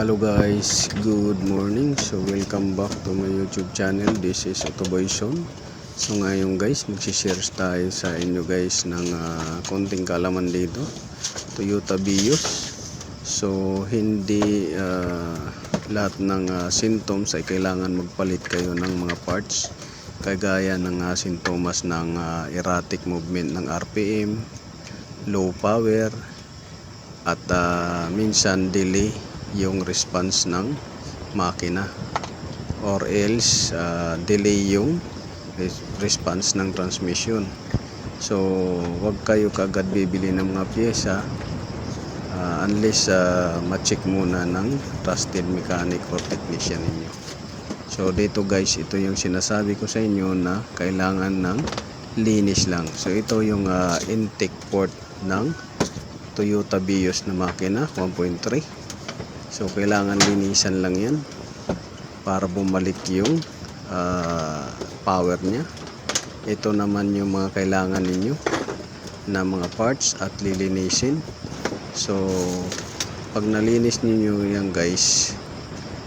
Hello guys, good morning. So welcome back to my YouTube channel. This is Otoboyson. So ngayon guys, magsishare tayo sa inyo guys ng konting kalaman dito, Toyota Vios. So hindi lahat ng symptoms ay kailangan magpalit kayo ng mga parts, kagaya ng sintomas ng erratic movement ng RPM, low power, at minsan delay yung response ng makina, or else delay yung response ng transmission. So wag kayo kagad bibili ng mga pyesa unless ma-check muna ng trusted mechanic or technician ninyo. So dito guys, ito yung sinasabi ko sa inyo na kailangan ng linis lang. So ito yung intake port ng Toyota Vios na makina 1.3. So kailangan linisan lang yan para bumalik yung power nya. Ito naman yung mga kailangan ninyo na mga parts at lilinisin. So pag nalinis niyo yan guys,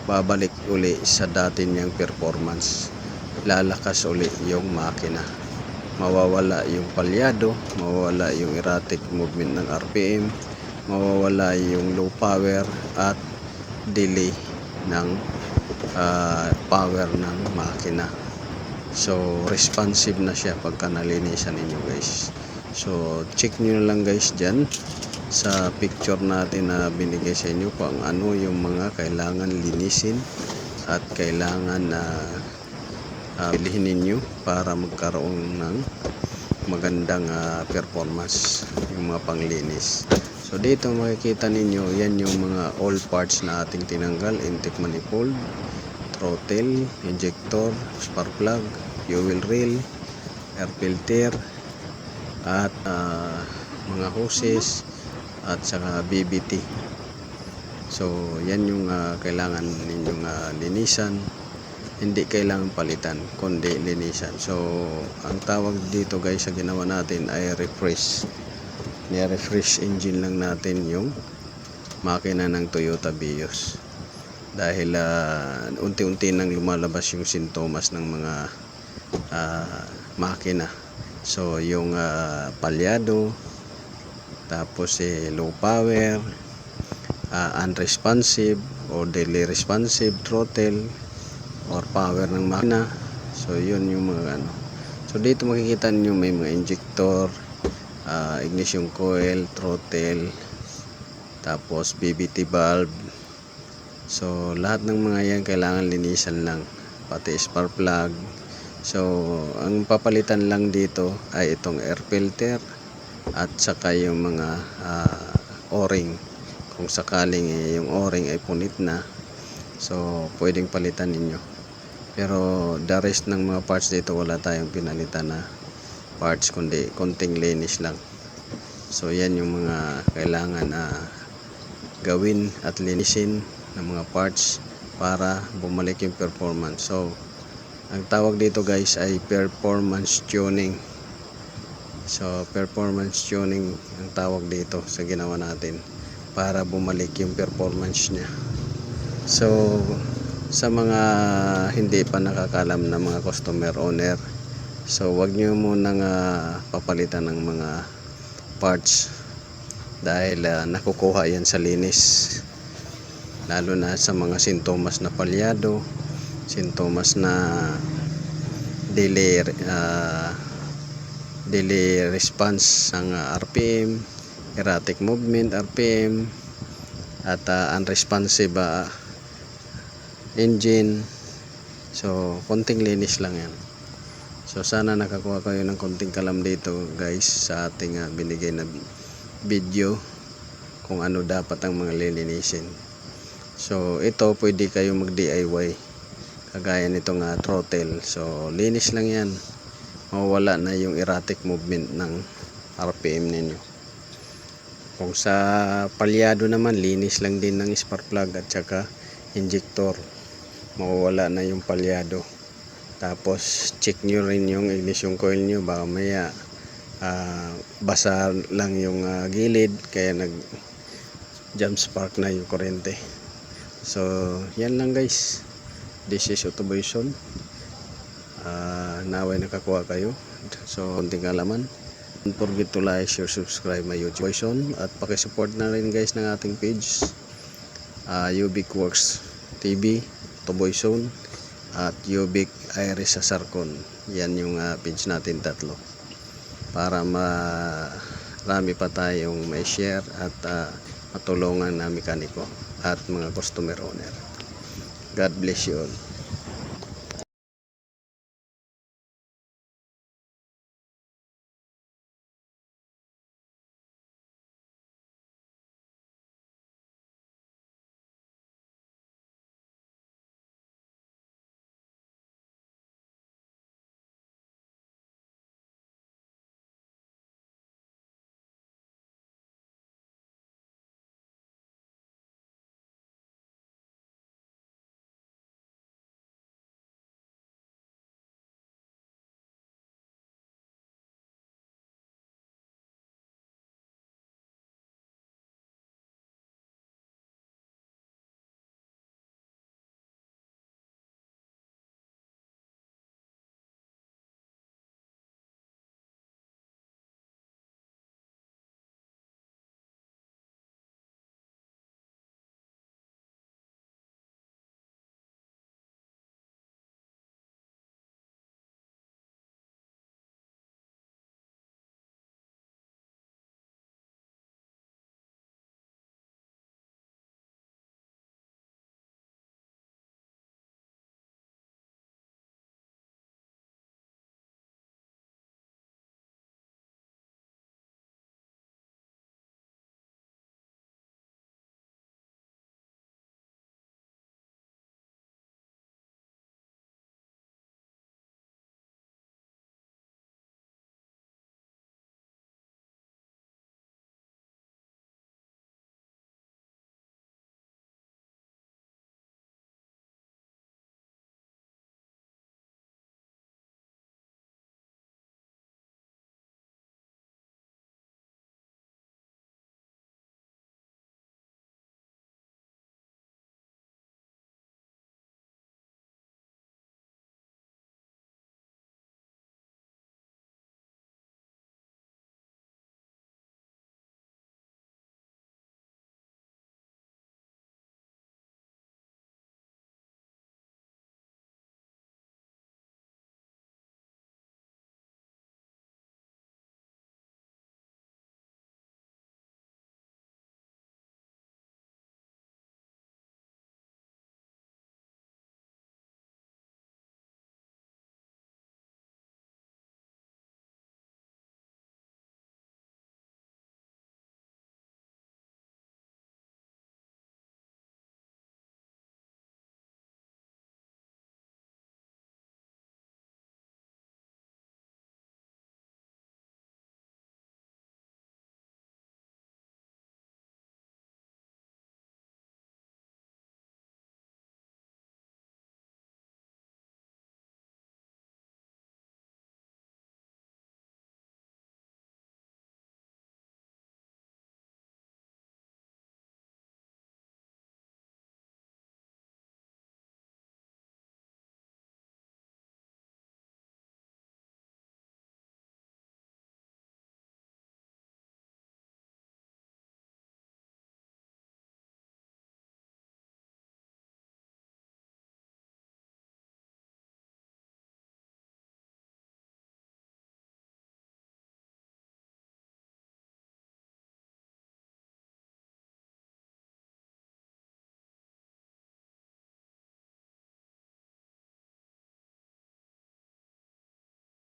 babalik uli sa dati niyang performance. Lalakas uli yung makina. Mawawala yung palyado, mawawala yung erratic movement ng RPM, mawawala yung low power at delay ng power ng makina. So responsive na siya pagka nalinisan ninyo guys. So check nyo lang guys dyan sa picture natin na binigay sa inyo kung ano yung mga kailangan linisin at kailangan na bilhin ninyo para magkaroon ng magandang performance yung mga panglinis. So dito makikita ninyo, yan yung mga all parts na ating tinanggal: intake manifold, throttle, injector, spark plug, fuel rail, air filter, at mga hoses at saka BBT. So yan yung kailangan ninyong linisan. Hindi kailangan palitan kundi linisan. So ang tawag dito guys sa ginawa natin ay refresh. Ni-refresh engine lang natin yung makina ng Toyota Vios dahil unti-unti nang lumalabas yung sintomas ng mga makina. So yung palyado, tapos low power, unresponsive or delay responsive throttle or power ng makina. So yun yung mga So dito makikita niyo may mga injector, ignition coil, throttle, tapos BBT valve. So lahat ng mga yan kailangan linisan lang, pati spark plug. So ang papalitan lang dito ay itong air filter at saka yung mga o-ring. Kung sakaling yung o-ring ay punit na, so pwedeng palitan ninyo. Pero the rest ng mga parts dito wala tayong pinalitan na parts kundi konting linis lang. So yan yung mga kailangan gawin at linisin ng mga parts para bumalik yung performance. So ang tawag dito guys ay performance tuning. So performance tuning ang tawag dito sa ginawa natin para bumalik yung performance nya. So sa mga hindi pa nakakalam na mga customer owner, so wag nyo munang papalitan ng mga parts dahil nakukuha yan sa linis, lalo na sa mga sintomas na palyado, sintomas na delay response ng RPM, erratic movement RPM, at unresponsive engine. So konting linis lang yan. So sana nakakuha kayo ng konting kalam dito guys sa ating binigay na video kung ano dapat ang mga lilinisin. So ito pwede kayo mag DIY kagaya nitong throttle. So linis lang yan, mawawala na yung erratic movement ng RPM ninyo. Kung sa palyado naman, linis lang din ng spark plug at saka injector, mawawala na yung palyado. Tapos check nyo rin yung ignition coil nyo, baka maya basa lang yung gilid kaya nag jump spark na yung kuryente. So yan lang guys, this is Autoboyson. Naway nakakuha kayo, so konting kalaman. Don't forget to like, share, subscribe my YouTube Boyson, at pakisupport na rin guys ng ating page, Ubic Works TV, Autoboyson, at Ubic Iris Sarcon. Yan yung page natin tatlo, para marami pa tayong may share at matulungan na mekaniko at mga customer owner. God bless you all.